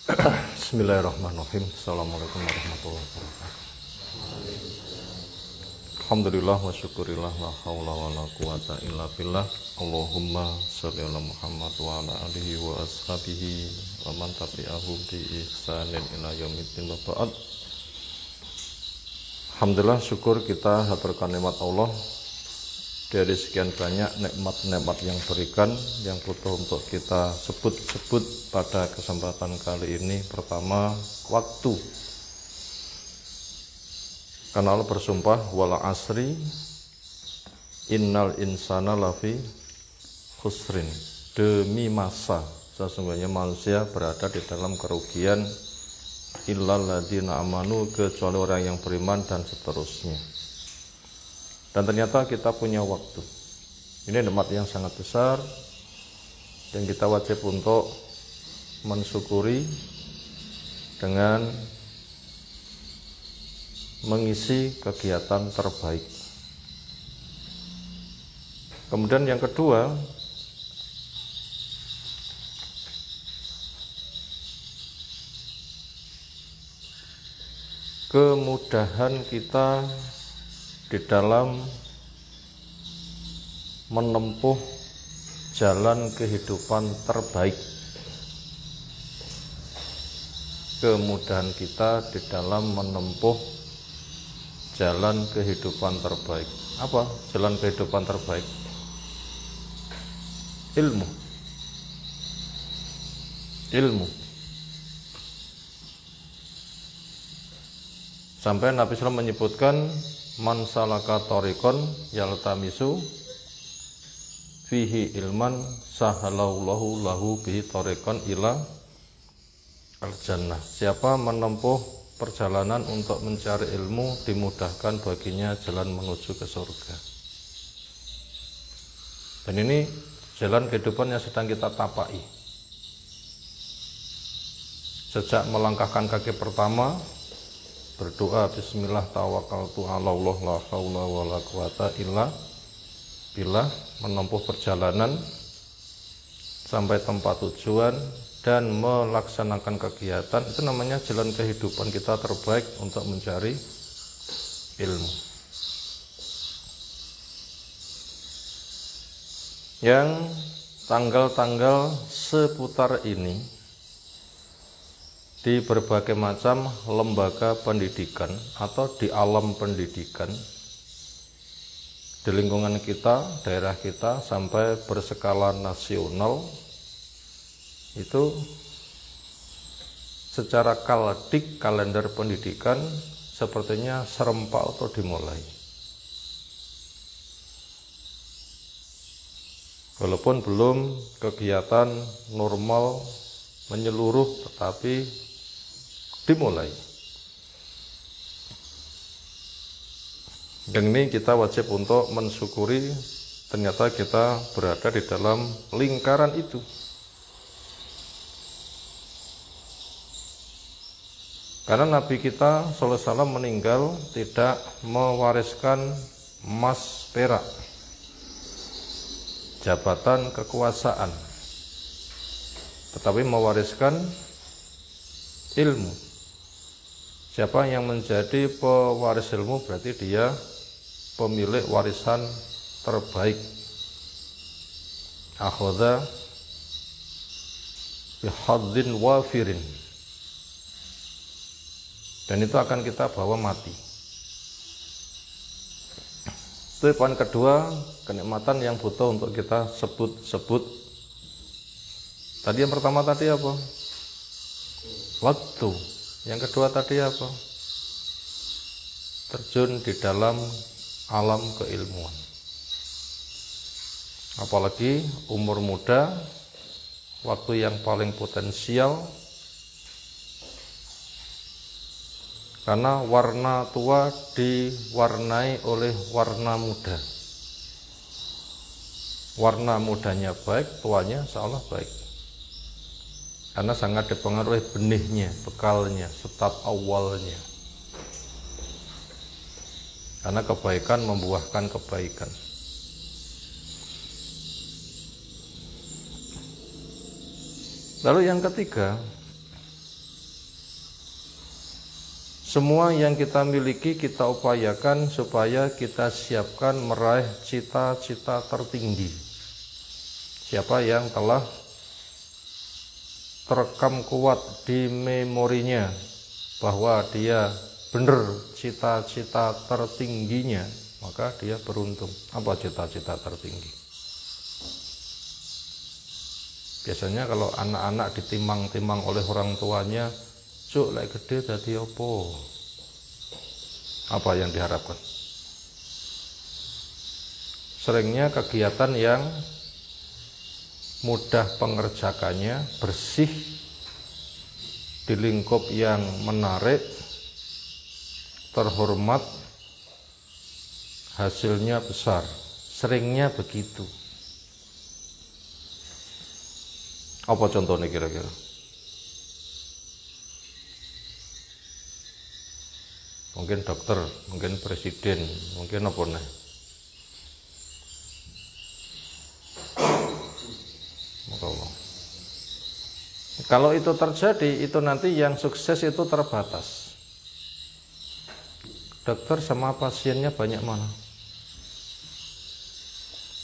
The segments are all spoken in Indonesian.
Bismillahirrahmanirrahim. Assalamualaikum warahmatullahi wabarakatuh. Alhamdulillah wa syukurillah la haula wa la quwata illa billah. Allahumma sholli ala Muhammad wa ala alihi wa ashabihi wa man tabi'ahum bi ihsanin ila yaumiddin wa ba'd. Alhamdulillah, syukur kita haturkan nikmat Allah dari sekian banyak nikmat-nikmat yang berikan, yang butuh untuk kita sebut-sebut pada kesempatan kali ini. Pertama, waktu. Karena Allah bersumpah, wal asri innal insana lafi khusrin, demi masa sesungguhnya manusia berada di dalam kerugian, illal ladzina amanu, kecuali orang yang beriman, dan seterusnya. Dan ternyata kita punya waktu. Ini nikmat yang sangat besar dan kita wajib untuk mensyukuri dengan mengisi kegiatan terbaik. Kemudian yang kedua, kemudahan kita di dalam menempuh jalan kehidupan terbaik. Kemudahan kita di dalam menempuh jalan kehidupan terbaik. Apa jalan kehidupan terbaik? Ilmu. Sampai Nabi SAW menyebutkan, man salaka thoriqan yaltamisu fihi ilman sahalallahu lahu bihi thoriqan ila al-jannah. Siapa menempuh perjalanan untuk mencari ilmu, dimudahkan baginya jalan menuju ke surga. Dan ini jalan kehidupan yang sedang kita tapai. Sejak melangkahkan kaki pertama, berdoa bismillah tawakkaltu ala Allah la haula wala quwata illa billah, menempuh perjalanan sampai tempat tujuan dan melaksanakan kegiatan, itu namanya jalan kehidupan kita terbaik untuk mencari ilmu. Yang tanggal-tanggal seputar ini di berbagai macam lembaga pendidikan atau di alam pendidikan di lingkungan kita, daerah kita, sampai berskala nasional, itu secara kaldik, kalender pendidikan sepertinya serempak atau dimulai. Walaupun belum kegiatan normal menyeluruh, tetapi dimulai. Dan ini kita wajib untuk mensyukuri, ternyata kita berada di dalam lingkaran itu. Karena Nabi kita sallallahu alaihi wasallam meninggal tidak mewariskan emas perak, jabatan kekuasaan, tetapi mewariskan ilmu. Siapa yang menjadi pewaris ilmu berarti dia pemilik warisan terbaik. Akhadha bihadzin wafirin. Dan itu akan kita bawa mati. Itu poin kedua, kenikmatan yang butuh untuk kita sebut-sebut. Tadi yang pertama tadi apa? Waktu. Yang kedua tadi apa? Terjun di dalam alam keilmuan. Apalagi umur muda, waktu yang paling potensial. Karena warna tua diwarnai oleh warna muda. Warna mudanya baik, tuanya seolah baik. Karena sangat dipengaruhi benihnya, bekalnya, start awalnya. Karena kebaikan membuahkan kebaikan. Lalu yang ketiga, Semua yang kita miliki kita upayakan supaya kita siapkan meraih cita-cita tertinggi. Siapa yang telah terekam kuat di memorinya bahwa dia benar cita-cita tertingginya, maka dia beruntung. Apa cita-cita tertinggi? Biasanya kalau anak-anak ditimang-timang oleh orang tuanya, cuk lek gede dadi opo? Apa yang diharapkan? Seringnya kegiatan yang mudah pengerjakannya, bersih, di lingkup yang menarik, terhormat, hasilnya besar. Seringnya begitu. Apa contohnya kira-kira? Mungkin dokter, mungkin presiden, mungkin apa nih? Kalau itu terjadi, itu nanti yang sukses itu terbatas. Dokter sama pasiennya banyak mana?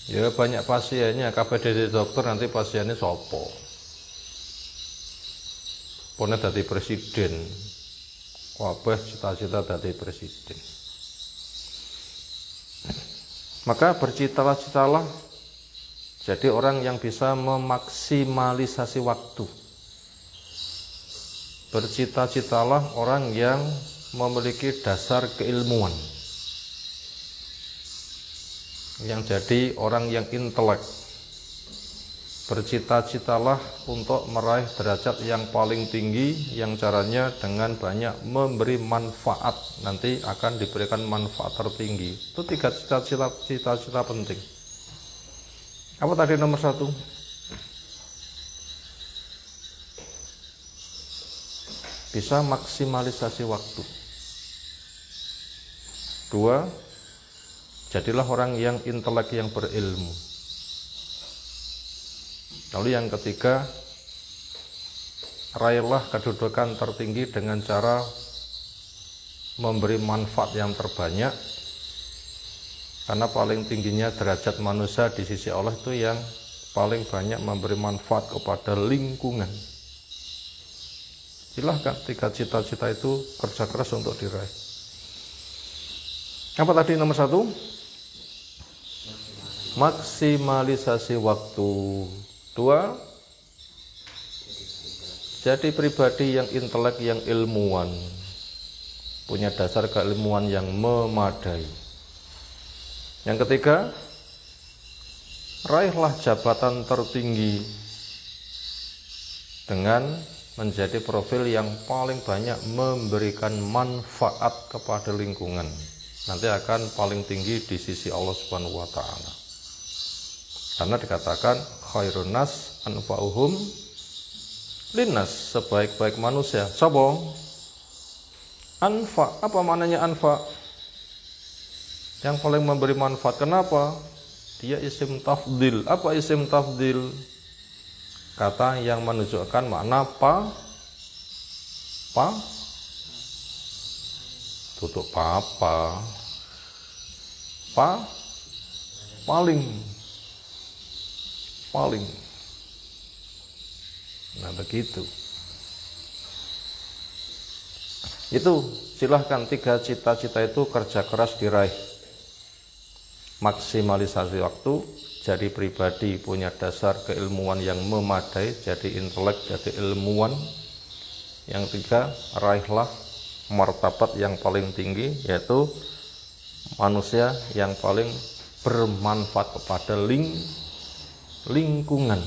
Ya banyak pasiennya, KPDD dokter nanti pasiennya sopo. Pone dadi presiden. Wabah cita-cita dadi presiden. Maka bercita-citalah jadi orang yang bisa memaksimalisasi waktu. Bercita-citalah orang yang memiliki dasar keilmuan, yang jadi orang yang intelek. Bercita-citalah untuk meraih derajat yang paling tinggi, yang caranya dengan banyak memberi manfaat. Nanti akan diberikan manfaat tertinggi. Itu 3 cita-cita penting. Apa tadi nomor 1? Bisa maksimalisasi waktu. 2, jadilah orang yang intelek, yang berilmu. Lalu yang ketiga, raihlah kedudukan tertinggi dengan cara memberi manfaat yang terbanyak. Karena paling tingginya derajat manusia di sisi Allah itu yang paling banyak memberi manfaat kepada lingkungan. Silahkan 3 cita-cita itu kerja keras untuk diraih. Apa tadi nomor 1? Maksimalisasi waktu. 2, jadi pribadi yang intelek, yang ilmuwan, punya dasar keilmuan yang memadai. Yang ketiga, raihlah jabatan tertinggi dengan menjadi profil yang paling banyak memberikan manfaat kepada lingkungan. Nanti akan paling tinggi di sisi Allah Subhanahu wa taala. Karena dikatakan khairun nas anfa'uhum linnas, sebaik-baik manusia. Sapa? Anfa. Apa maknanya anfa? Yang paling memberi manfaat. Kenapa? Dia isim tafdil. Apa isim tafdil? Kata yang menunjukkan makna tutup papa, paling. Nah begitu. Itu silahkan 3 cita-cita itu kerja keras diraih. Maksimalisasi waktu, jadi pribadi punya dasar keilmuan yang memadai, jadi intelek, jadi ilmuwan. Yang 3, raihlah martabat yang paling tinggi, yaitu manusia yang paling bermanfaat kepada lingkungan.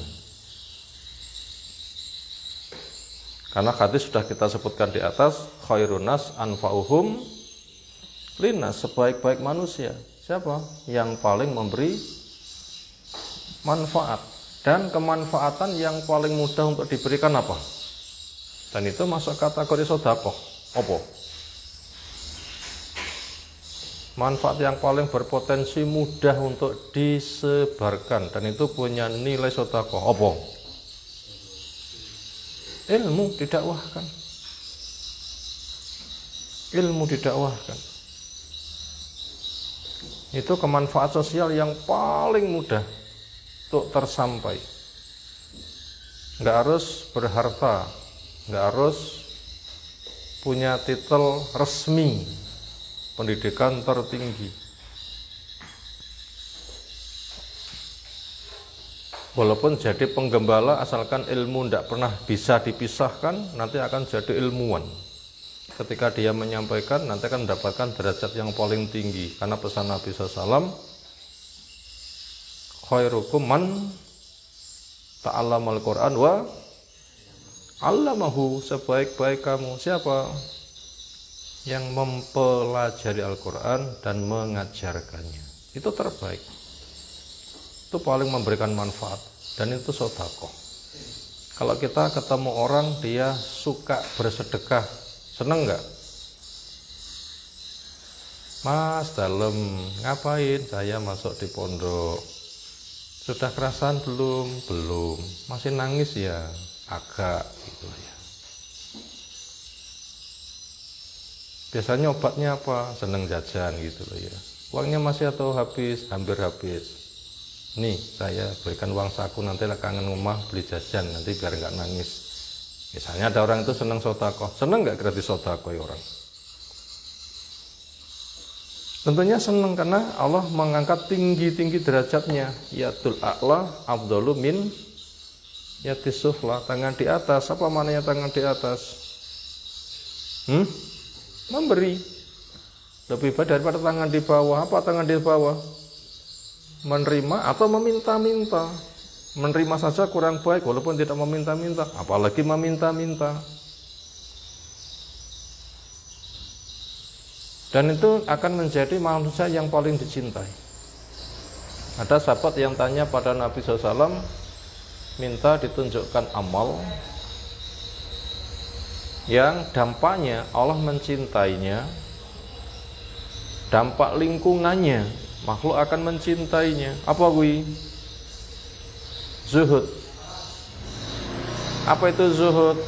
Karena hadis sudah kita sebutkan di atas, khairun nas anfa'uhum linnas, sebaik-baik manusia. Siapa? Yang paling memberi manfaat. Dan kemanfaatan yang paling mudah untuk diberikan apa? Dan itu masuk kategori sedekah. Apa? Manfaat yang paling berpotensi mudah untuk disebarkan, dan itu punya nilai sedekah. Apa? Ilmu didakwahkan. ilmu didakwahkan. Itu kemanfaat sosial yang paling mudah untuk tersampai. Nggak harus berharta, nggak harus punya titel resmi, pendidikan tertinggi. Walaupun jadi penggembala, asalkan ilmu tidak pernah bisa dipisahkan, nanti akan jadi ilmuwan. Ketika dia menyampaikan, nanti akan mendapatkan derajat yang paling tinggi. Karena pesan Nabi SAW, khairukum man ta'allamal Qur'an wa 'allamahu, sebaik-baik kamu siapa? Yang mempelajari Al-Quran dan mengajarkannya. Itu terbaik. Itu paling memberikan manfaat. Dan itu sedekah. Kalau kita ketemu orang, dia suka bersedekah, seneng nggak? Mas, dalam ngapain? Saya masuk di pondok. Sudah kerasan belum? Belum. Masih nangis ya? Agak gitu ya. Biasanya obatnya apa? Seneng jajan gitu loh ya. Uangnya masih atau habis? Hampir habis. Nih, saya berikan uang saku, nanti lah kangen rumah beli jajan, nanti biar nggak nangis. Misalnya ada orang itu seneng sedekah. Seneng nggak gratis sedekah ya orang? Tentunya senang, karena Allah mengangkat tinggi-tinggi derajatnya. Yadul a'la afdalu min yadis sufla. Tangan di atas, apa maknanya tangan di atas? Memberi. Lebih baik daripada tangan di bawah. Apa tangan di bawah? Menerima atau meminta-minta. Menerima saja kurang baik, walaupun tidak meminta-minta. Apalagi meminta-minta. Dan itu akan menjadi manusia yang paling dicintai. Ada sahabat yang tanya pada Nabi SAW, minta ditunjukkan amal yang dampaknya Allah mencintainya, dampak lingkungannya, makhluk akan mencintainya. Apa gue? Zuhud. Apa itu zuhud?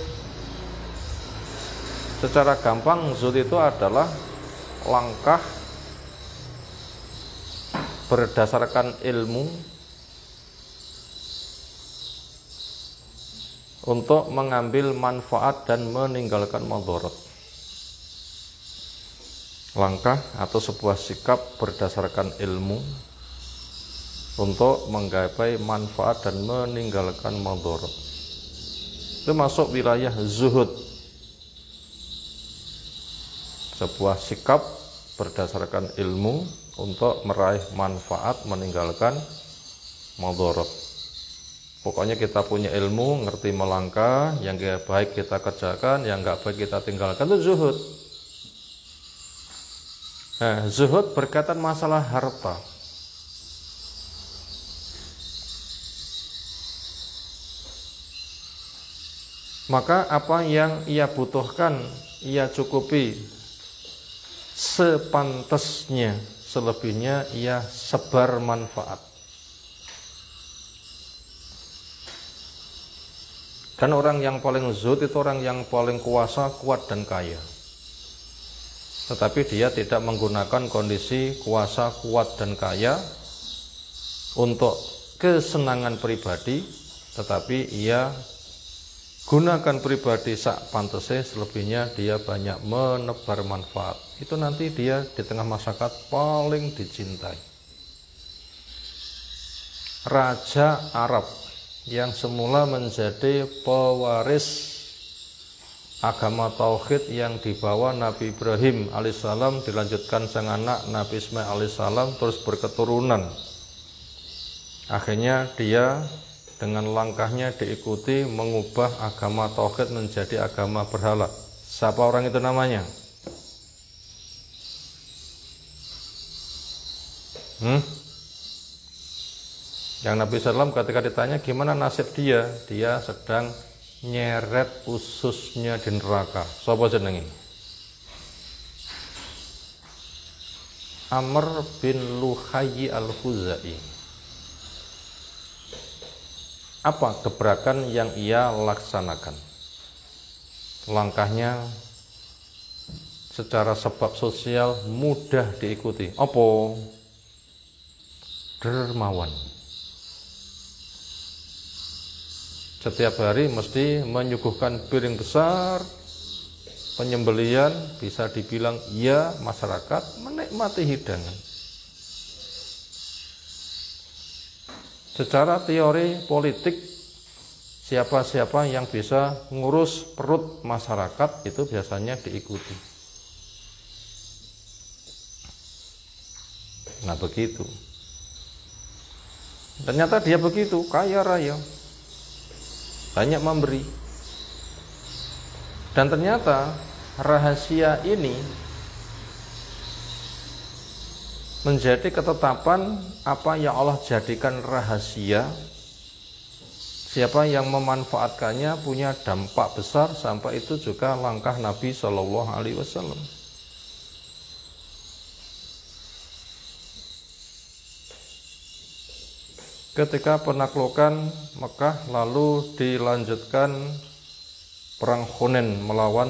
Secara gampang, zuhud itu adalah langkah berdasarkan ilmu untuk mengambil manfaat dan meninggalkan madarat. Langkah atau sebuah sikap berdasarkan ilmu untuk menggapai manfaat dan meninggalkan madarat. Itu masuk wilayah zuhud. Sebuah sikap berdasarkan ilmu untuk meraih manfaat, meninggalkan madarat. Pokoknya kita punya ilmu, ngerti melangkah, yang baik kita kerjakan, yang nggak baik kita tinggalkan. Itu zuhud. Nah, zuhud berkaitan masalah harta. Maka apa yang ia butuhkan, ia cukupi sepantasnya, selebihnya ia sebar manfaat. Dan orang yang paling zuhud itu orang yang paling kuasa, kuat dan kaya. Tetapi dia tidak menggunakan kondisi kuasa, kuat dan kaya untuk kesenangan pribadi, tetapi ia gunakan pribadi sak pantese, selebihnya dia banyak menebar manfaat. Itu nanti dia di tengah masyarakat paling dicintai. Raja Arab yang semula menjadi pewaris agama tauhid yang dibawa Nabi Ibrahim alaihissalam, dilanjutkan sang anak Nabi Ismail alaihissalam, terus berketurunan. Akhirnya dia dengan langkahnya diikuti mengubah agama tauhid menjadi agama berhala. Siapa orang itu namanya? Yang Nabi SAW ketika ditanya gimana nasib dia, dia sedang nyeret ususnya di neraka. Sapa jenenge? Amr bin Luhayy al-Khuzai. Apa gebrakan yang ia laksanakan? Langkahnya secara sebab sosial mudah diikuti. Apa? Dermawan. Setiap hari mesti menyuguhkan piring besar penyembelian, bisa dibilang ya masyarakat menikmati hidangan. Secara teori politik, siapa-siapa yang bisa ngurus perut masyarakat itu biasanya diikuti. Nah begitu. Ternyata dia begitu, kaya raya, banyak memberi. Dan ternyata rahasia ini menjadi ketetapan apa yang Allah jadikan rahasia. Siapa yang memanfaatkannya punya dampak besar, sampai itu juga langkah Nabi Shallallahu Alaihi Wasallam. Ketika penaklukan Mekah lalu dilanjutkan perang Hunain melawan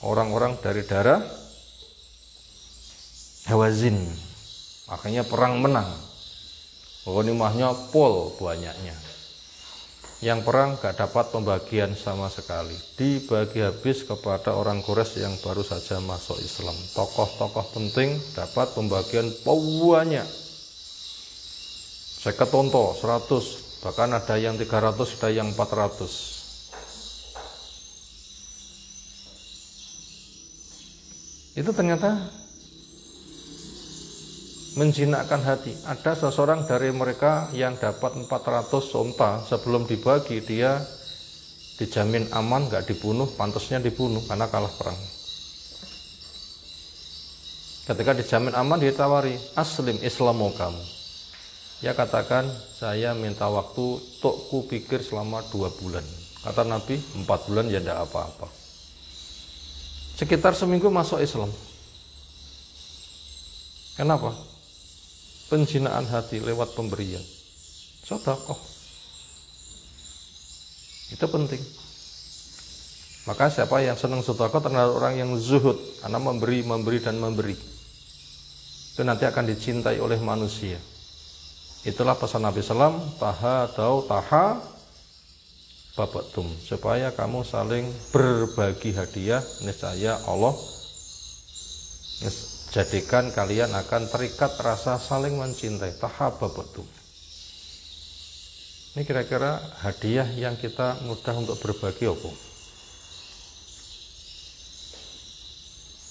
orang-orang dari daerah Hawazin, makanya perang menang. Ghanimahnya pol banyaknya. Yang perang gak dapat pembagian sama sekali, dibagi habis kepada orang Quraisy yang baru saja masuk Islam. Tokoh-tokoh penting dapat pembagian banyak. Saya ketonto 100, bahkan ada yang 300, ada yang 400. Itu ternyata menjinakkan hati. Ada seseorang dari mereka yang dapat 400 onta, sebelum dibagi dia dijamin aman, gak dibunuh, pantasnya dibunuh karena kalah perang. Ketika dijamin aman, ditawari, aslim, Islamu kamu. Dia katakan, saya minta waktu untuk kupikir selama 2 bulan. Kata Nabi, 4 bulan ya tidak apa-apa. Sekitar seminggu masuk Islam. Kenapa? Penjinaan hati lewat pemberian. Sedekah. Itu penting. Maka siapa yang senang sedekah terhadap orang yang zuhud, karena memberi, dan memberi, itu nanti akan dicintai oleh manusia. Itulah pesan Nabi SAW, tahadau taha babatum, supaya kamu saling berbagi hadiah, niscaya Allah jadikan kalian akan terikat rasa saling mencintai. Taha babatum. Ini kira-kira hadiah yang kita mudah untuk berbagi apa?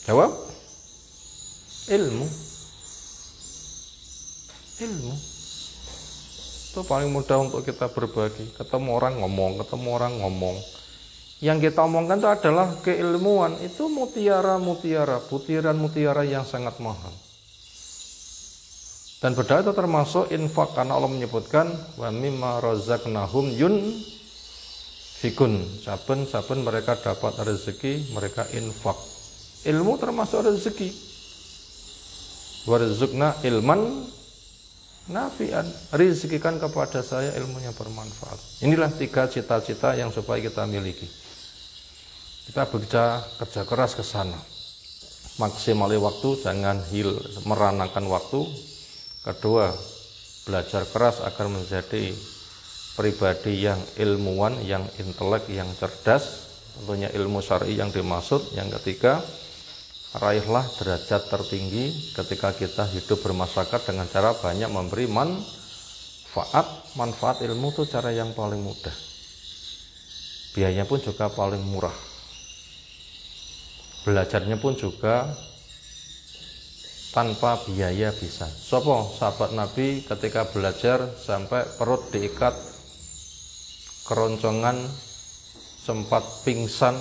Jawab? Ilmu. Itu paling mudah untuk kita berbagi. Ketemu orang ngomong. Yang kita omongkan itu adalah keilmuan. Itu mutiara-mutiara, butiran-mutiara yang sangat mahal. Dan padahal itu termasuk infak, karena Allah menyebutkan wa mimma razaqnahum yunfikun. Saben mereka dapat rezeki, mereka infak. Ilmu termasuk rezeki. Warzuqna ilman nafi'an, rizkikan kepada saya ilmu yang bermanfaat. Inilah 3 cita-cita yang supaya kita miliki. Kita kerja keras ke sana. Maksimali waktu, jangan meranakan waktu. Kedua, belajar keras agar menjadi pribadi yang ilmuwan, yang intelek, yang cerdas. Tentunya ilmu syar'i yang dimaksud. Yang ketiga, raihlah derajat tertinggi ketika kita hidup bermasyarakat dengan cara banyak memberi manfaat. Manfaat ilmu itu cara yang paling mudah. Biayanya pun juga paling murah. Belajarnya pun juga tanpa biaya bisa. Sopo sahabat Nabi ketika belajar sampai perut diikat, keroncongan, sempat pingsan,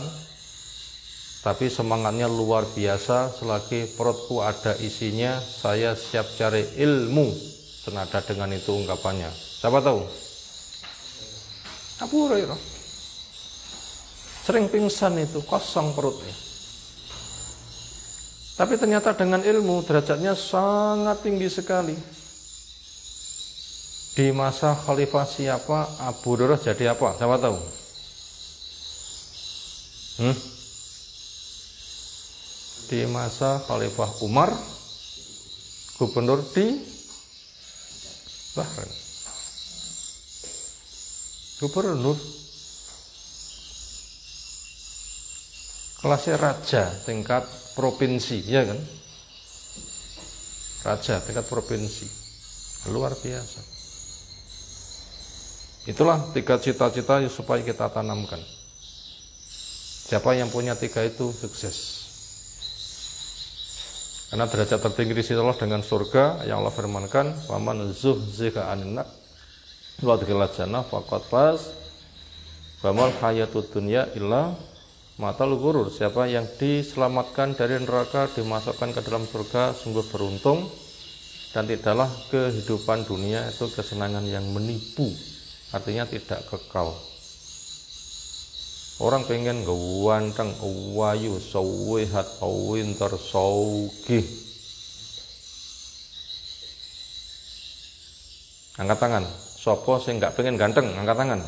tapi semangatnya luar biasa. Selagi perutku ada isinya, saya siap cari ilmu. Senada dengan itu ungkapannya. Siapa tahu? Abu Hurairah. Sering pingsan itu, kosong perutnya. Tapi ternyata dengan ilmu derajatnya sangat tinggi sekali. Di masa khalifah siapa, Abu Hurairah jadi apa? Siapa tahu? di masa Khalifah Umar, gubernur di Bahrain. Gubernur kelasnya raja tingkat provinsi, ya kan? Raja tingkat provinsi, luar biasa. Itulah 3 cita-cita supaya kita tanamkan. Siapa yang punya 3 itu sukses. Karena derajat tertinggi di sisi Allah dengan surga yang Allah firmankan, "Waman zuhziha 'anil nar wa udkhilal jannah faqad faz wa mal hayatud dunya illa matal ghurur." Siapa yang diselamatkan dari neraka, dimasukkan ke dalam surga, sungguh beruntung, dan tidaklah kehidupan dunia itu kesenangan yang menipu, artinya tidak kekal. Orang pengen gawanteng, wayu, sawihat, winter, saugih. Angkat tangan. Sopo sing nggak pengen ganteng, angkat tangan.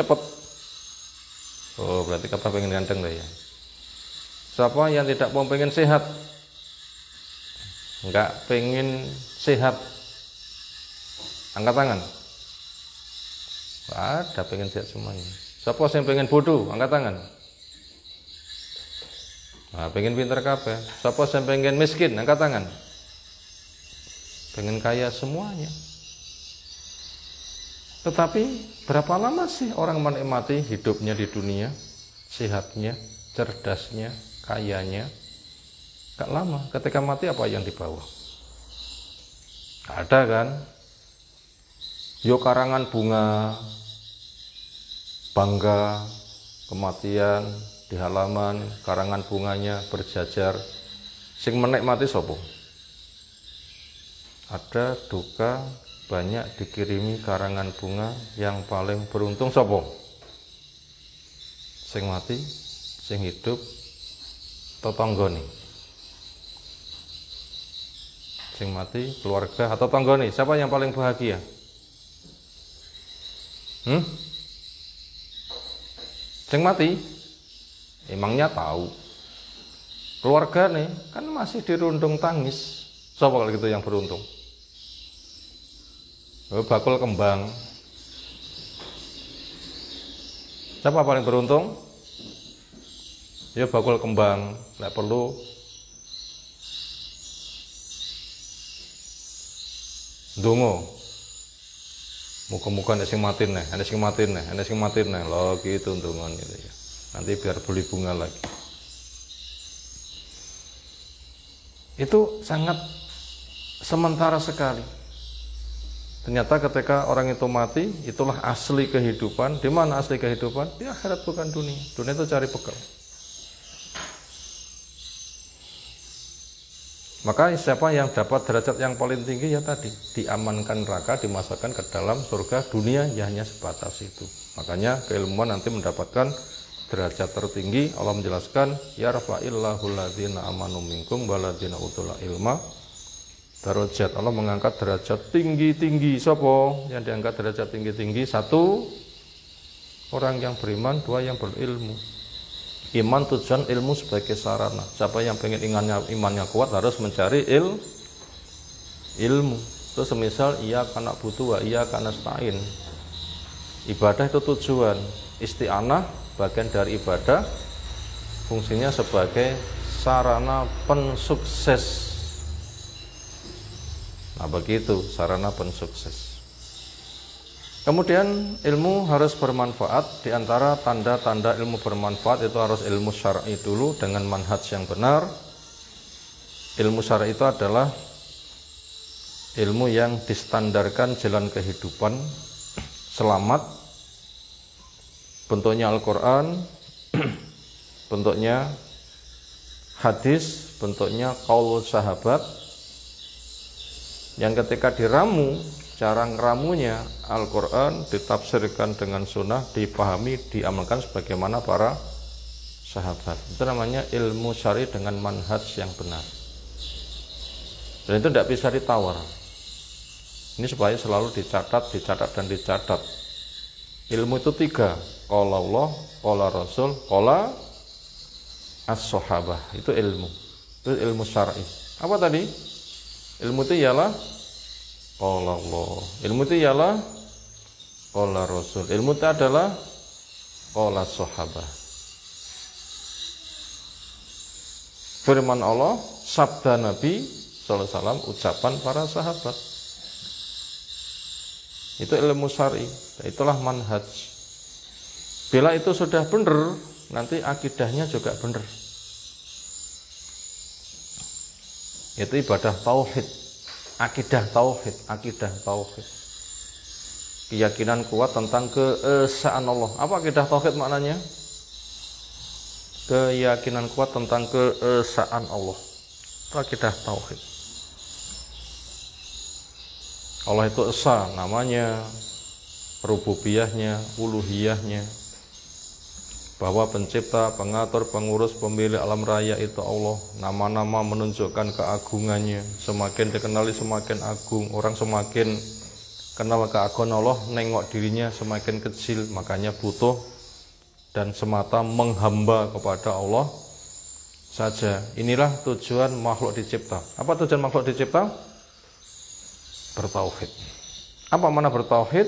Cepet. Oh, berarti kata pengen ganteng lah ya. Siapa yang tidak mau pengen sehat? Nggak pengen sehat, angkat tangan. Ada pengen sehat semuanya. Siapa yang pengen bodoh, angkat tangan. Nah, pengen pintar kabeh. Siapa yang pengen miskin, angkat tangan. Pengen kaya semuanya. Tetapi berapa lama sih orang menikmati hidupnya di dunia, sehatnya, cerdasnya, kayanya? Gak lama. Ketika mati apa yang dibawa? Gak ada kan? Yo karangan bunga, bangga, kematian di halaman, karangan bunganya berjajar. Sing menikmati sopo? Ada duka, banyak dikirimi karangan bunga, yang paling beruntung sopo? Sing mati, sing hidup, tetanggane. Sing mati, keluarga atau tetanggane. Siapa yang paling bahagia? Sing mati emangnya tahu, keluarga nih kan masih dirundung tangis. Siapa kalau gitu yang beruntung? Bakul kembang. Siapa paling beruntung? Ya bakul kembang, nggak perlu ndonga. Muka-muka ada yang matiin nih, ada yang matiin nih, loh gitu untungan gitu ya. Nanti biar beli bunga lagi. Itu sangat sementara sekali. Ternyata ketika orang itu mati, itulah asli kehidupan. Di mana asli kehidupan? Di akhirat, bukan dunia. Dunia itu cari bekal. Maka siapa yang dapat derajat yang paling tinggi, ya tadi, diamankan neraka, dimasukkan ke dalam surga. Dunia ya hanya sebatas itu. Makanya keilmuan nanti mendapatkan derajat tertinggi. Allah menjelaskan, yarfa'illahu alladzina amanu minkum waladzina utul ilma darajat. Allah mengangkat derajat tinggi-tinggi. Sopo yang diangkat derajat tinggi-tinggi? 1, orang yang beriman. 2, yang berilmu. Iman tujuan, ilmu sebagai sarana. Siapa yang pengen imannya kuat harus mencari ilmu. Terus semisal iya karena butuh, iya karena stain. Ibadah itu tujuan, isti'anah bagian dari ibadah, fungsinya sebagai sarana pensukses. Nah begitu sarana pensukses. Kemudian ilmu harus bermanfaat. Di antara tanda-tanda ilmu bermanfaat itu harus ilmu syar'i dulu dengan manhaj yang benar. Ilmu syar'i itu adalah ilmu yang distandarkan jalan kehidupan selamat. Bentuknya Al-Quran, bentuknya hadis, bentuknya qaul sahabat, yang ketika diramu, cara ngeramunya Al-Quran ditafsirkan dengan sunnah, dipahami, diamalkan sebagaimana para sahabat. Itu namanya ilmu syar'i dengan manhaj yang benar. Dan itu tidak bisa ditawar. Ini supaya selalu dicatat, dan dicatat. Ilmu itu 3, qala Allah, qala Rasul, qala as-sahabah, itu ilmu. Itu ilmu syar'i. Apa tadi? Ilmu itu ialah qala Allah. Ilmu itu ialah qala Rasul. Ilmu itu adalah qala sahabah. Firman Allah, sabda Nabi sallallahu alaihi wasallam, ucapan para sahabat. Itu ilmu syar'i. Itulah manhaj. Bila itu sudah benar, nanti akidahnya juga benar. Itu ibadah tauhid, akidah tauhid, akidah tauhid. Keyakinan kuat tentang keesaan Allah. Apa akidah tauhid maknanya? Keyakinan kuat tentang keesaan Allah. Itu akidah tauhid. Allah itu esa, namanya, rububiyahnya, uluhiyahnya, bahwa pencipta, pengatur, pengurus, pemilik alam raya itu Allah. Nama-nama menunjukkan keagungannya. Semakin dikenali semakin agung. Orang semakin kenal keagungan Allah, nengok dirinya semakin kecil. Makanya butuh dan semata menghamba kepada Allah saja. Inilah tujuan makhluk dicipta. Apa tujuan makhluk dicipta? Bertauhid. Apa mana bertauhid?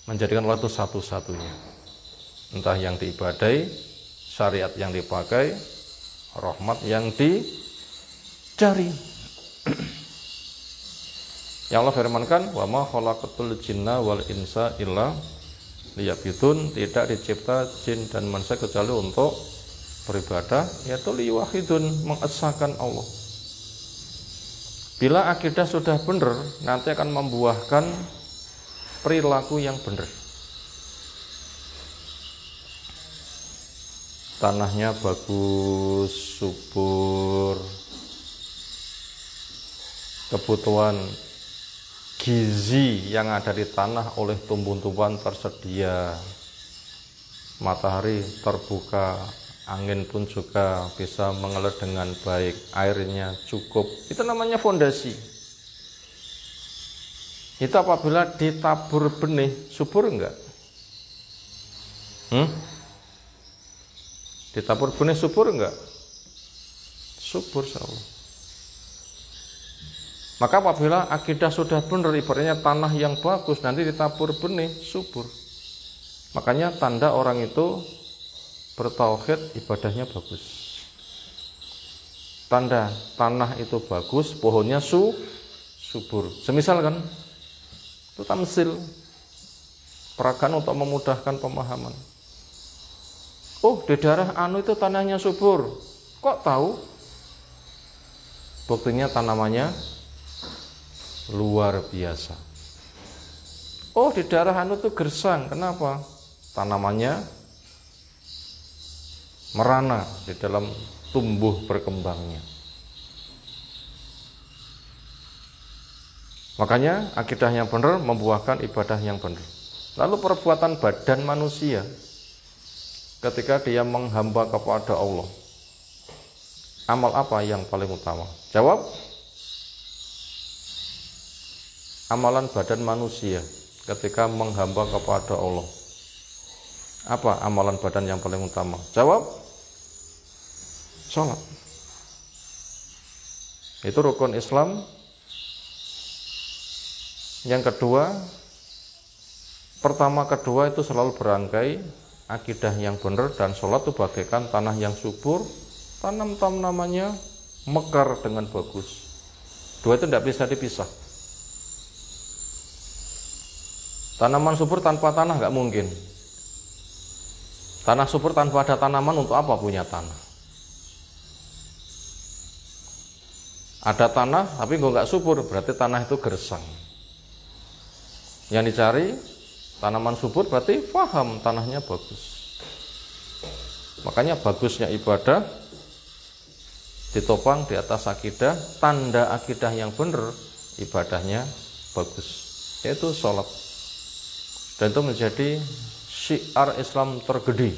Menjadikan Allah itu satu-satunya. Entah yang diibadai, syariat yang dipakai, rahmat yang dicari. Yang Allah firmankan, wa ma khalaqatul jinna wal insa illa liya'budun. Tidak dicipta jin dan manusia kecuali untuk beribadah, yaitu liyuwahidun, mengesahkan Allah. Bila akidah sudah benar, nanti akan membuahkan perilaku yang benar. Tanahnya bagus, subur, kebutuhan gizi yang ada di tanah oleh tumbuh-tumbuhan tersedia, matahari terbuka, angin pun juga bisa mengalir dengan baik, airnya cukup. Itu namanya fondasi. Itu apabila ditabur benih, subur enggak? Ditabur benih subur enggak? Subur insyaallah. Maka apabila akidah sudah benar, ibaratnya tanah yang bagus, nanti ditabur benih subur. Makanya tanda orang itu bertauhid, ibadahnya bagus. Tanda tanah itu bagus, pohonnya subur. Semisal kan, itu tamsil, peragaan untuk memudahkan pemahaman. Oh, di daerah anu itu tanahnya subur. Kok tahu? Buktinya tanamannya luar biasa. Oh, di daerah anu itu gersang. Kenapa? Tanamannya merana di dalam tumbuh berkembangnya. Makanya akidah yang benar membuahkan ibadah yang benar. Lalu perbuatan badan manusia ketika dia menghamba kepada Allah, amal apa yang paling utama? Jawab, amalan badan manusia ketika menghamba kepada Allah. Apa amalan badan yang paling utama? Jawab, sholat. Itu rukun Islam. Yang kedua, pertama kedua itu selalu berangkai akidah yang benar, dan sholat itu bagaikan tanah yang subur, tanam namanya mekar dengan bagus. Dua itu tidak bisa dipisah. Tanaman subur tanpa tanah nggak mungkin. Tanah subur tanpa ada tanaman, untuk apa punya tanah? Ada tanah tapi nggak subur, berarti tanah itu gersang. Yang dicari tanaman subur, berarti paham tanahnya bagus. Makanya bagusnya ibadah ditopang di atas akidah. Tanda akidah yang benar, ibadahnya bagus, yaitu sholat. Dan itu menjadi syiar Islam tergede,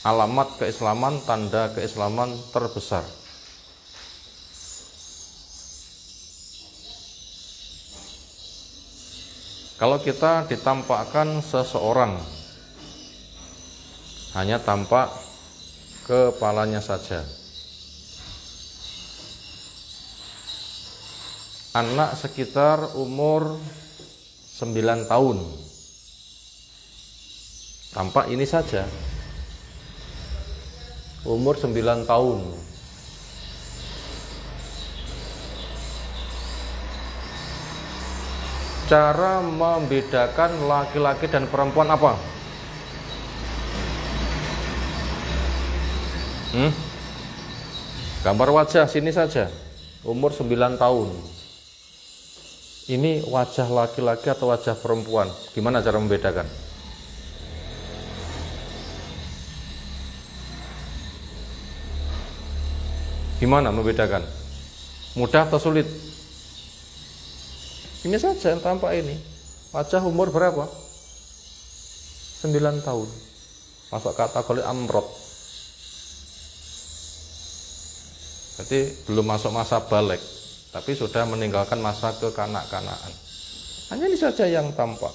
alamat keislaman, tanda keislaman terbesar. Kalau kita ditampakkan seseorang hanya tampak kepalanya saja. Anak sekitar umur 9 tahun, tampak ini saja, umur 9 tahun. Cara membedakan laki-laki dan perempuan apa? Gambar wajah sini saja, umur 9 tahun. Ini wajah laki-laki atau wajah perempuan? Gimana cara membedakan? Gimana membedakan? Mudah atau sulit? Ini saja yang tampak ini. Wajah umur berapa? 9 tahun. Masuk kategori amrod. Berarti belum masuk masa balik, tapi sudah meninggalkan masa kekanak-kanakan. Hanya ini saja yang tampak.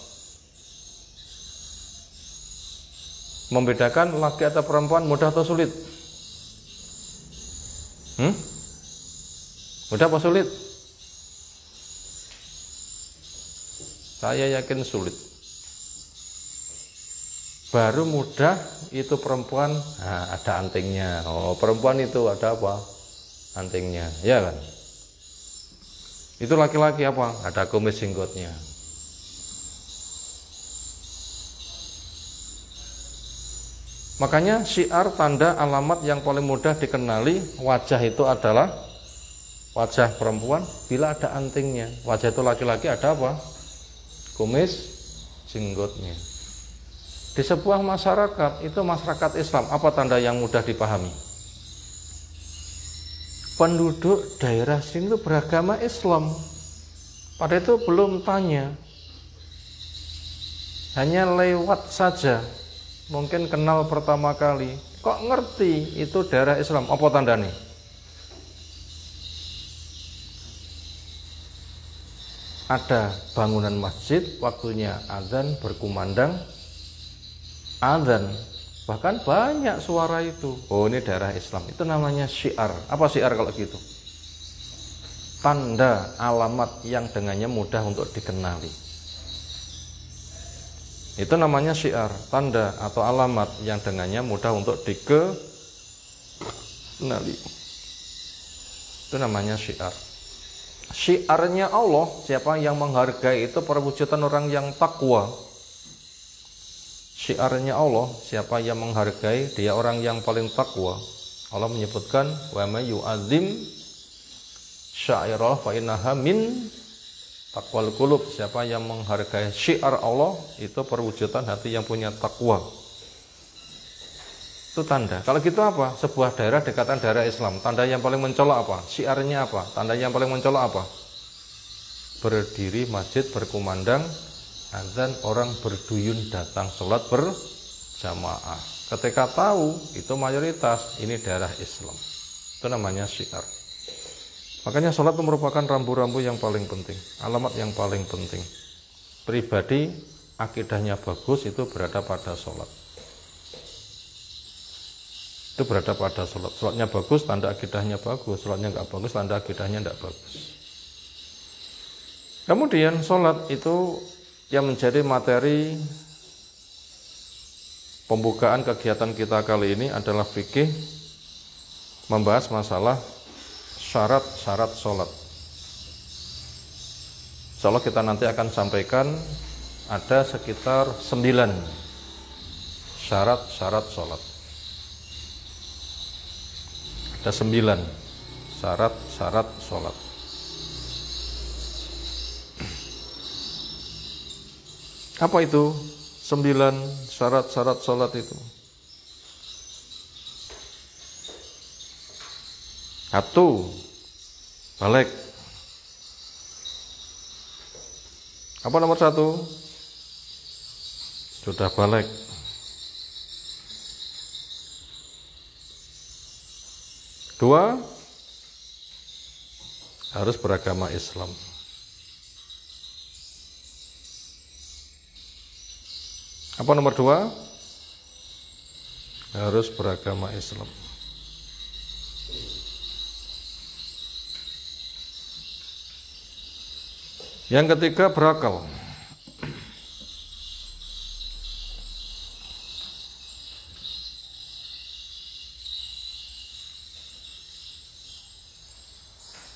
Membedakan laki atau perempuan mudah atau sulit? Mudah apa sulit? Saya yakin sulit. Baru mudah itu perempuan, nah, ada antingnya. Oh, perempuan itu ada apa? Antingnya, ya kan? Itu laki-laki apa? Ada kumis jenggotnya. Makanya syiar, tanda, alamat yang paling mudah dikenali wajah itu adalah wajah perempuan bila ada antingnya. Wajah itu laki-laki ada apa? Kumis jenggotnya. Di sebuah masyarakat, itu masyarakat Islam, apa tanda yang mudah dipahami? Penduduk daerah sini itu beragama Islam. Pada itu belum tanya, hanya lewat saja, mungkin kenal pertama kali, kok ngerti itu daerah Islam, apa tandanya? Ada bangunan masjid, waktunya adzan berkumandang, adzan, bahkan banyak suara itu. Oh, ini daerah Islam. Itu namanya syiar. Apa syiar kalau gitu? Tanda, alamat yang dengannya mudah untuk dikenali. Itu namanya syiar, tanda atau alamat yang dengannya mudah untuk dikenali. Itu namanya syiar. Syiarnya Allah, siapa yang menghargai itu perwujudan orang yang takwa. Syiarnya Allah, siapa yang menghargai, dia orang yang paling takwa. Allah menyebutkan, wa may yu'azzim syairah fa innaha min taqwal qulub. Siapa yang menghargai syiar Allah, itu perwujudan hati yang punya takwa. Itu tanda. Kalau gitu apa? Sebuah daerah dekatan daerah Islam, tanda yang paling mencolok apa? Syiarnya apa? Tanda yang paling mencolok apa? Berdiri masjid berkumandang, azan, orang berduyun datang sholat berjamaah. Ketika tahu itu mayoritas ini daerah Islam, itu namanya syiar. Makanya sholat itu merupakan rambu-rambu yang paling penting, alamat yang paling penting. Pribadi akidahnya bagus itu berada pada sholat. Itu berada pada sholat. Sholatnya bagus, tanda akidahnya bagus. Sholatnya nggak bagus, tanda akidahnya nggak bagus. Kemudian sholat itu yang menjadi materi pembukaan kegiatan kita kali ini adalah fikih, membahas masalah syarat-syarat sholat. Insyaallah kita nanti akan sampaikan ada sekitar 9 syarat-syarat sholat. Ada 9 syarat-syarat sholat. Apa itu 9 syarat-syarat sholat itu? 1. Balik. Apa nomor 1? Sudah balik. 2, harus beragama Islam. Apa nomor 2? harus beragama Islam. Yang ketiga, berakal.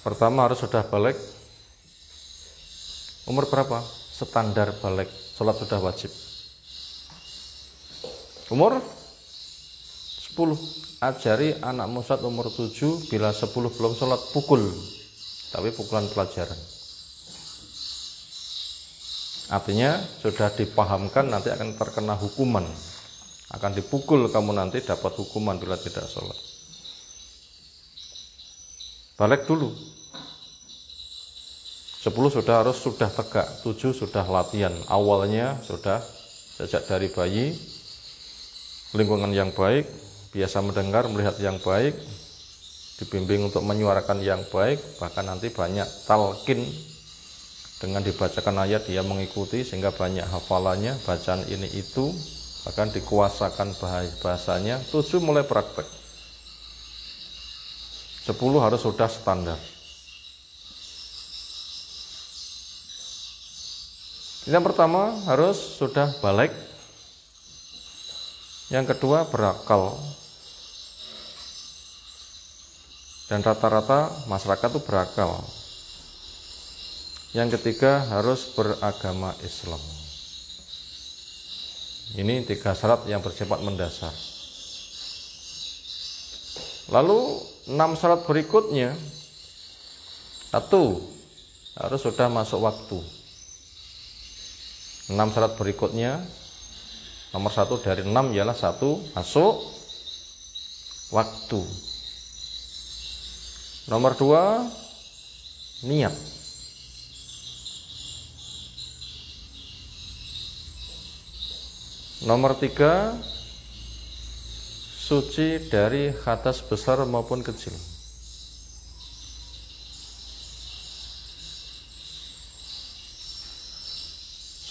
Pertama harus sudah balik. Umur berapa? Standar balik, sholat sudah wajib. Umur 10. Ajari anakmu sholat umur 7, bila 10 belum sholat, pukul. Tapi pukulan pelajaran. Artinya sudah dipahamkan nanti akan terkena hukuman. Akan dipukul kamu nanti dapat hukuman bila tidak sholat. Balik dulu. 10 sudah tegak, 7 sudah latihan. Awalnya sudah sejak dari bayi, lingkungan yang baik, biasa mendengar, melihat yang baik, dibimbing untuk menyuarakan yang baik, bahkan nanti banyak talqin, dengan dibacakan ayat dia mengikuti sehingga banyak hafalannya, bacaan ini itu, bahkan dikuasakan bahasanya. 7 mulai praktek. 10 harus sudah standar. Yang pertama harus sudah balik. Yang kedua berakal. Dan rata-rata masyarakat itu berakal. Yang ketiga harus beragama Islam. Ini 3 syarat yang bersifat mendasar. Lalu 6 syarat berikutnya. 1. Harus sudah masuk waktu. 6 syarat berikutnya, nomor 1 dari 6 ialah 1. Masuk waktu. Nomor 2, niat. Nomor 3, suci dari hadas besar maupun kecil.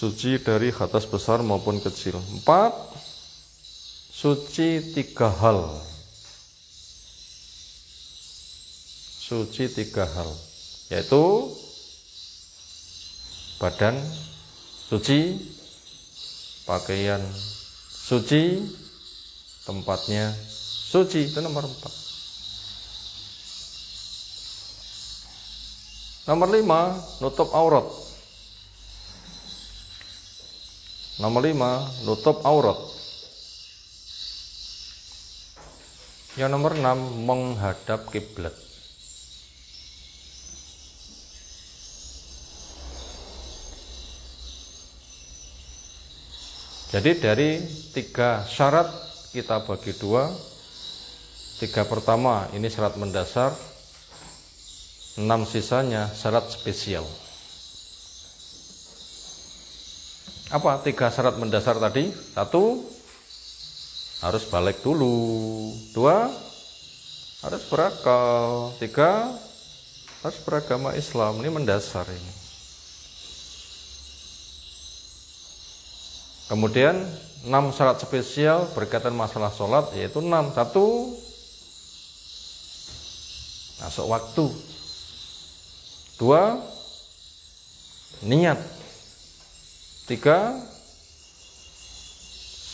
Suci dari hadas besar maupun kecil. 4, suci 3 hal. Suci 3 hal, yaitu badan suci, pakaian suci, tempatnya suci. Itu nomor 4. Nomor 5, nutup aurat. Nomor 5, nutup aurat. Yang nomor 6, menghadap kiblat. Jadi dari 3 syarat kita bagi 2. 3 pertama ini syarat mendasar, 6 sisanya syarat spesial. Apa 3 syarat mendasar tadi? 1, harus balik dulu. 2, harus berakal. 3, harus beragama Islam. Ini mendasar ini. Kemudian 6 syarat spesial berkaitan masalah sholat, yaitu 6. 1, masuk waktu. 2, niat. 3,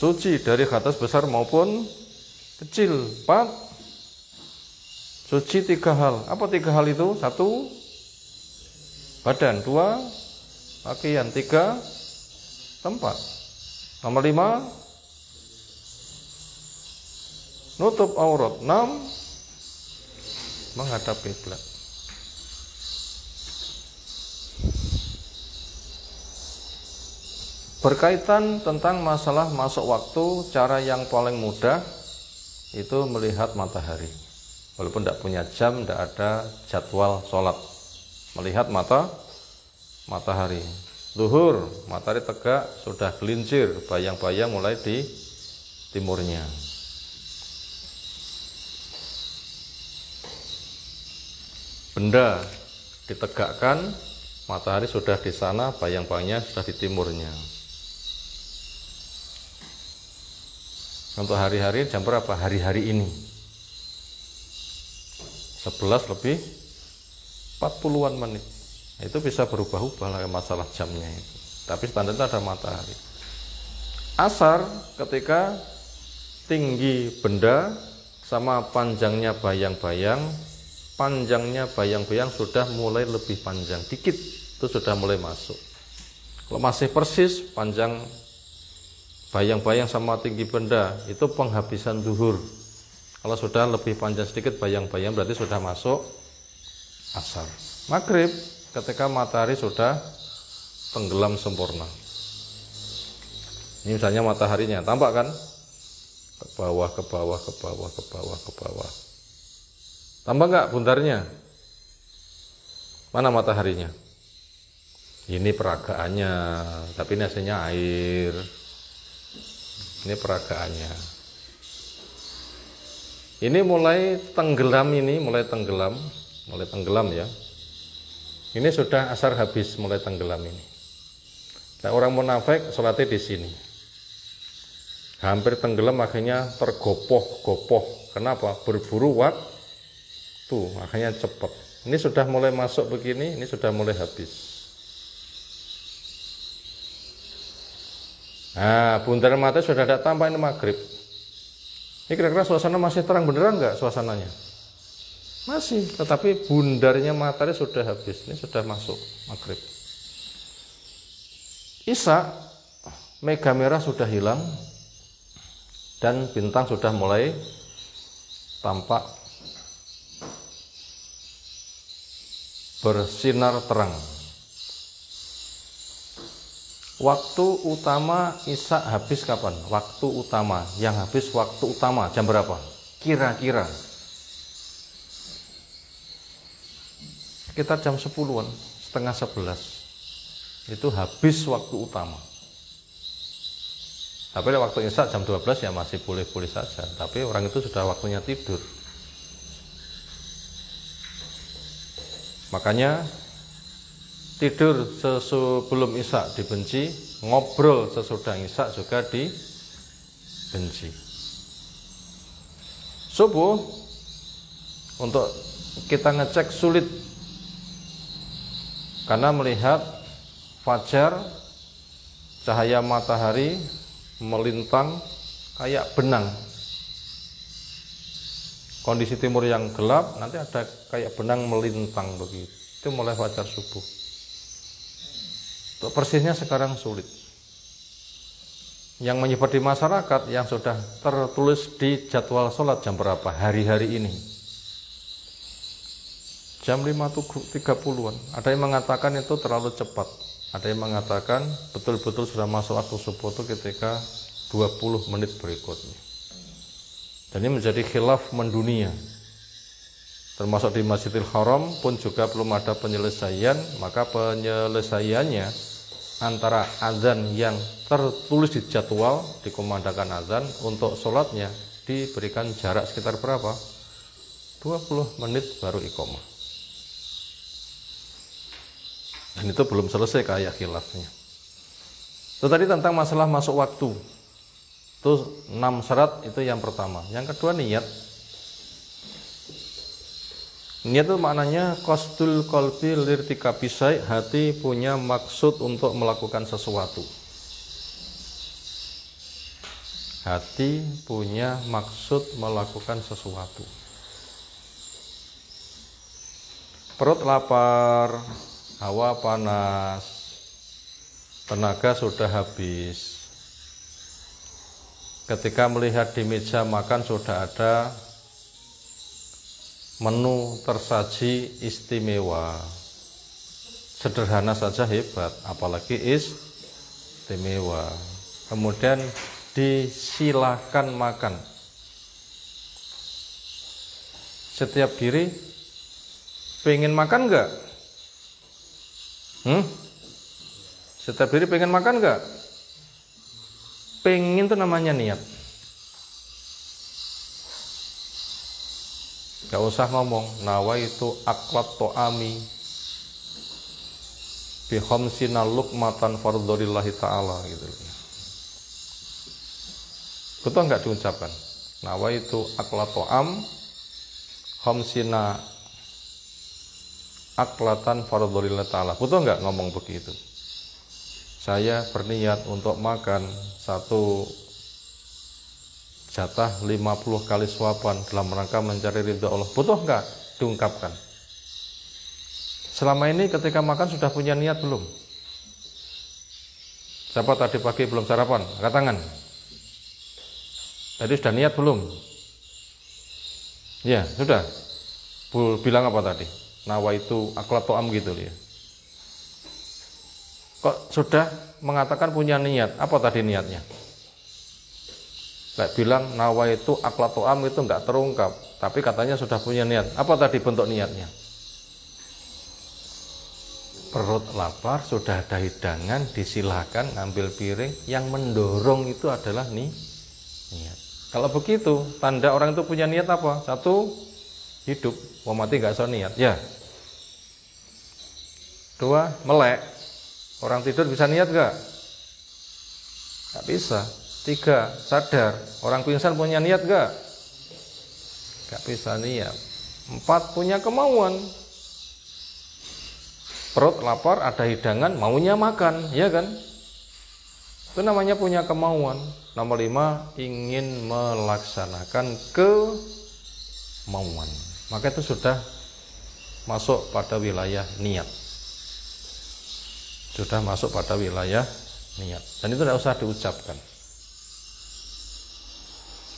suci dari hadas besar maupun kecil. 4, suci 3 hal. Apa 3 hal itu? 1, badan. 2, pakaian. 3, tempat. Nomor 5, nutup aurat. 6, menghadap kiblat. Berkaitan tentang masalah masuk waktu, cara yang paling mudah itu melihat matahari. Walaupun tidak punya jam, tidak ada jadwal sholat, melihat matahari. Zuhur, matahari tegak, sudah gelincir, bayang-bayang mulai di timurnya. Benda ditegakkan, matahari sudah di sana, bayang-bayangnya sudah di timurnya. Untuk hari-hari jam berapa? Hari-hari ini 11 lebih 40-an menit. Itu bisa berubah-ubah lah masalah jamnya itu. Tapi standar itu ada matahari. Asar ketika tinggi benda sama panjangnya bayang-bayang, panjangnya bayang-bayang sudah mulai lebih panjang dikit, itu sudah mulai masuk. Kalau masih persis panjang bayang-bayang sama tinggi benda, itu penghabisan zuhur. Kalau sudah lebih panjang sedikit bayang-bayang berarti sudah masuk asar. Maghrib ketika matahari sudah tenggelam sempurna. Ini misalnya mataharinya, tampak kan? Ke bawah, ke bawah, ke bawah, ke bawah, ke bawah. Tambah nggak bundarnya? Mana mataharinya? Ini peragaannya, tapi ini hasilnya air. Ini peragaannya. Ini mulai tenggelam mulai tenggelam ya. Ini sudah asar habis, mulai tenggelam ini. Nah, orang munafik sholatnya di sini. Hampir tenggelam akhirnya tergopoh-gopoh. Kenapa? Berburu waktu, akhirnya cepat. Ini sudah mulai masuk begini, ini sudah mulai habis. Nah, bundaran mata sudah ada tampak ini maghrib. Ini kira-kira suasana masih terang beneran nggak suasananya? Masih, tetapi bundarnya matahari sudah habis. Ini sudah masuk maghrib. Isya, mega merah sudah hilang dan bintang sudah mulai tampak bersinar terang. Waktu utama Isya habis kapan? Waktu utama, yang habis waktu utama jam berapa? Kira-kira sekitar jam 10-an, setengah 11. Itu habis waktu utama. Tapi waktu Isya jam 12 ya masih boleh-boleh saja. Tapi orang itu sudah waktunya tidur. Makanya tidur sebelum Isya dibenci, ngobrol sesudah Isya juga dibenci. Subuh untuk kita ngecek sulit karena melihat fajar, cahaya matahari melintang kayak benang. Kondisi timur yang gelap, nanti ada kayak benang melintang begitu. Itu mulai fajar subuh. Untuk persisnya sekarang sulit. Yang menyebar di masyarakat yang sudah tertulis di jadwal sholat jam berapa hari-hari ini. Jam 5.30-an. Ada yang mengatakan itu terlalu cepat. Ada yang mengatakan betul-betul sudah masuk waktu subuh itu ketika 20 menit berikutnya. Dan ini menjadi khilaf mendunia. Termasuk di Masjidil Haram pun juga belum ada penyelesaian, maka penyelesaiannya antara azan yang tertulis di jadwal, dikumandangkan azan, untuk sholatnya diberikan jarak sekitar berapa? 20 menit baru iqomah. Dan itu belum selesai kayak khilafnya. Itu tadi tentang masalah masuk waktu. Itu 6 syarat, itu yang pertama. Yang kedua niat. Niat itu maknanya qasdul qalbi lirtikabi syai', hati punya maksud untuk melakukan sesuatu. Hati punya maksud melakukan sesuatu. Perut lapar, hawa panas, tenaga sudah habis. Ketika melihat di meja makan sudah ada menu tersaji istimewa. Sederhana saja hebat, apalagi istimewa. Kemudian disilakan makan. Setiap diri pengen makan enggak? Setiap diri pengen makan enggak? Pengen itu namanya niat. Gak usah ngomong nawaitu aklat to'ami bikhamsina luqmatan fardholillahi ta'ala gitu. Betul nggak diucapkan? Nawaitu akla to'am khamsina aklatan fardhulillah ta'ala. Betul nggak ngomong begitu? Saya berniat untuk makan satu jatah 50 kali suapan dalam rangka mencari ridha Allah. Betul nggak diungkapkan? Selama ini ketika makan sudah punya niat belum? Siapa tadi pagi belum sarapan? Angkat tangan. Tadi sudah niat belum? Ya, sudah. Bilang apa tadi? Nawaitu akla to'am gitu ya. Kok sudah mengatakan punya niat? Apa tadi niatnya? Kayak bilang nawaitu akla to'am itu enggak terungkap, tapi katanya sudah punya niat. Apa tadi bentuk niatnya? Perut lapar, sudah ada hidangan, disilahkan ngambil piring, yang mendorong itu adalah niat. Kalau begitu, tanda orang itu punya niat apa? Satu, hidup, mau mati nggak usah niat. Ya. Dua, melek. Orang tidur bisa niat nggak? Nggak bisa. Tiga, sadar. Orang pingsan punya niat nggak? Nggak bisa niat. Empat, punya kemauan. Perut lapar, ada hidangan, maunya makan, ya kan? Itu namanya punya kemauan. Nomor 5, ingin melaksanakan kemauan. Maka itu sudah masuk pada wilayah niat. Sudah masuk pada wilayah niat. Dan itu tidak usah diucapkan.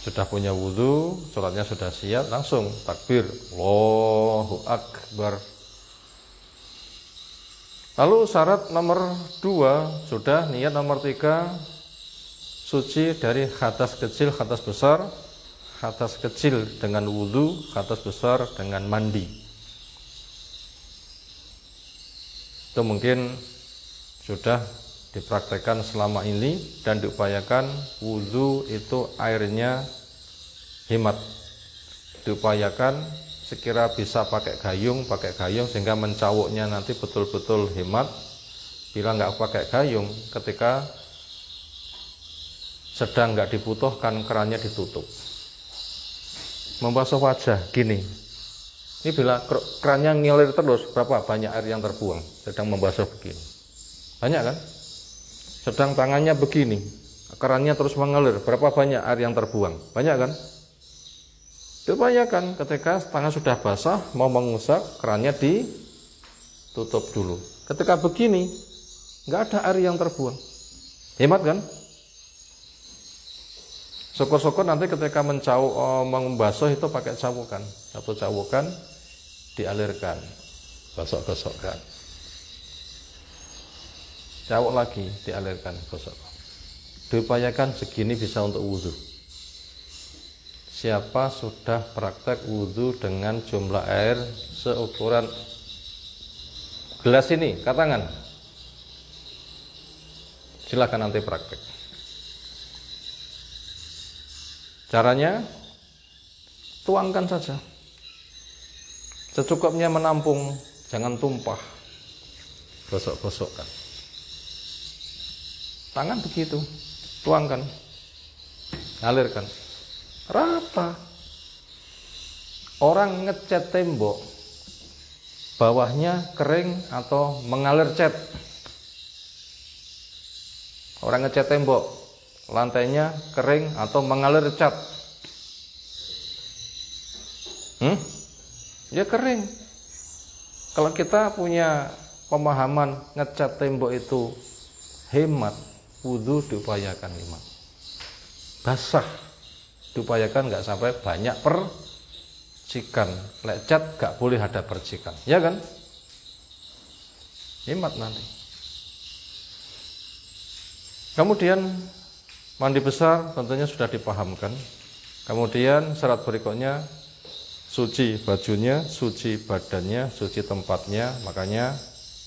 Sudah punya wudhu, sholatnya sudah siap, langsung takbir, Allahu Akbar. Lalu syarat nomor 2 sudah, niat nomor 3 suci dari hadas kecil, hadas besar. Hadas kecil dengan wudhu, hadas besar dengan mandi. Itu mungkin sudah dipraktekkan selama ini dan diupayakan wudhu itu airnya hemat. Diupayakan sekira bisa pakai gayung sehingga mencawuknya nanti betul-betul hemat. Bila nggak pakai gayung, ketika sedang nggak dibutuhkan, kerannya ditutup. Membasuh wajah gini, ini bila kerannya ngilir terus, berapa banyak air yang terbuang sedang membasuh begini? Banyak kan? Sedang tangannya begini, kerannya terus mengalir, berapa banyak air yang terbuang? Banyak kan? Diupayakan ketika tangan sudah basah, mau mengusap, kerannya ditutup dulu. Ketika begini, nggak ada air yang terbuang. Hemat kan? Syukur-syukur nanti ketika membasuh itu pakai cawukan. Satu cawukan dialirkan, gosok-gosokkan. Cawuk lagi, dialirkan, gosok. Diupayakan segini bisa untuk wudhu. Siapa sudah praktek wudhu dengan jumlah air seukuran gelas ini, angkat tangan. Silakan nanti praktek. Caranya, tuangkan saja. Secukupnya menampung, jangan tumpah. Gosok-gosokkan. Tangan begitu, tuangkan, alirkan. Rata. Orang ngecat tembok, bawahnya kering atau mengalir cat. Orang ngecat tembok, lantainya kering atau mengalir cat. Ya kering. Kalau kita punya pemahaman ngecat tembok itu hemat, wudhu diupayakan hemat. Basah diupayakan nggak sampai banyak percikan. Lek cat nggak boleh ada percikan, ya kan? Hemat nanti. Kemudian mandi besar tentunya sudah dipahamkan. Kemudian syarat berikutnya suci bajunya, suci badannya, suci tempatnya. Makanya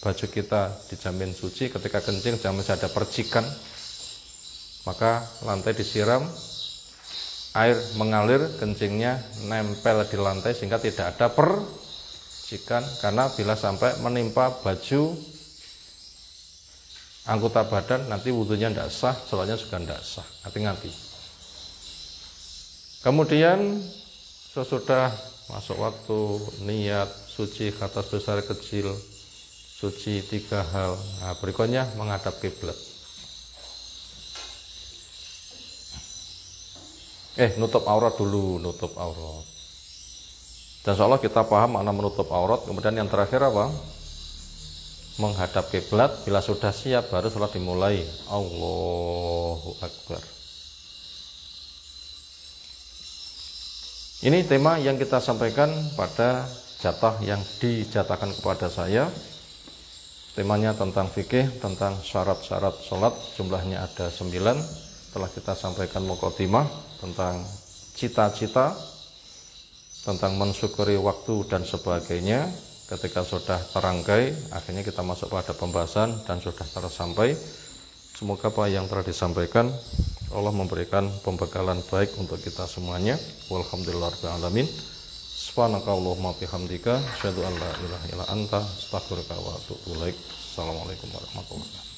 baju kita dijamin suci. Ketika kencing jangan ada percikan, maka lantai disiram, air mengalir, kencingnya nempel di lantai sehingga tidak ada percikan. Karena bila sampai menimpa baju, anggota badan, nanti wudhunya tidak sah, sholatnya juga tidak sah. Hati-hati. Kemudian sesudah masuk waktu, niat, suci khatas besar kecil, suci 3 hal. Nah, berikutnya menghadap kiblat. Nutup aurat dulu, nutup aurat. Dan insya Allah kita paham makna menutup aurat. Kemudian yang terakhir apa? Menghadap kiblat. Bila sudah siap baru sholat dimulai. Allahu Akbar. Ini tema yang kita sampaikan pada jatah yang dijatahkan kepada saya. Temanya tentang fikih, tentang syarat-syarat sholat. Jumlahnya ada 9. Telah kita sampaikan muqaddimah tentang cita-cita, tentang mensyukuri waktu dan sebagainya. Ketika sudah terangkai, akhirnya kita masuk pada pembahasan dan sudah tersampai. Semoga apa yang telah disampaikan Allah memberikan pembekalan baik untuk kita semuanya. Walhamdulillahirabbil alamin. Subhanakallahumma bihamdika asyhadu an la ilaha illa anta astaghfiruka wa atubu ilaik. Assalamualaikum warahmatullahi wabarakatuh.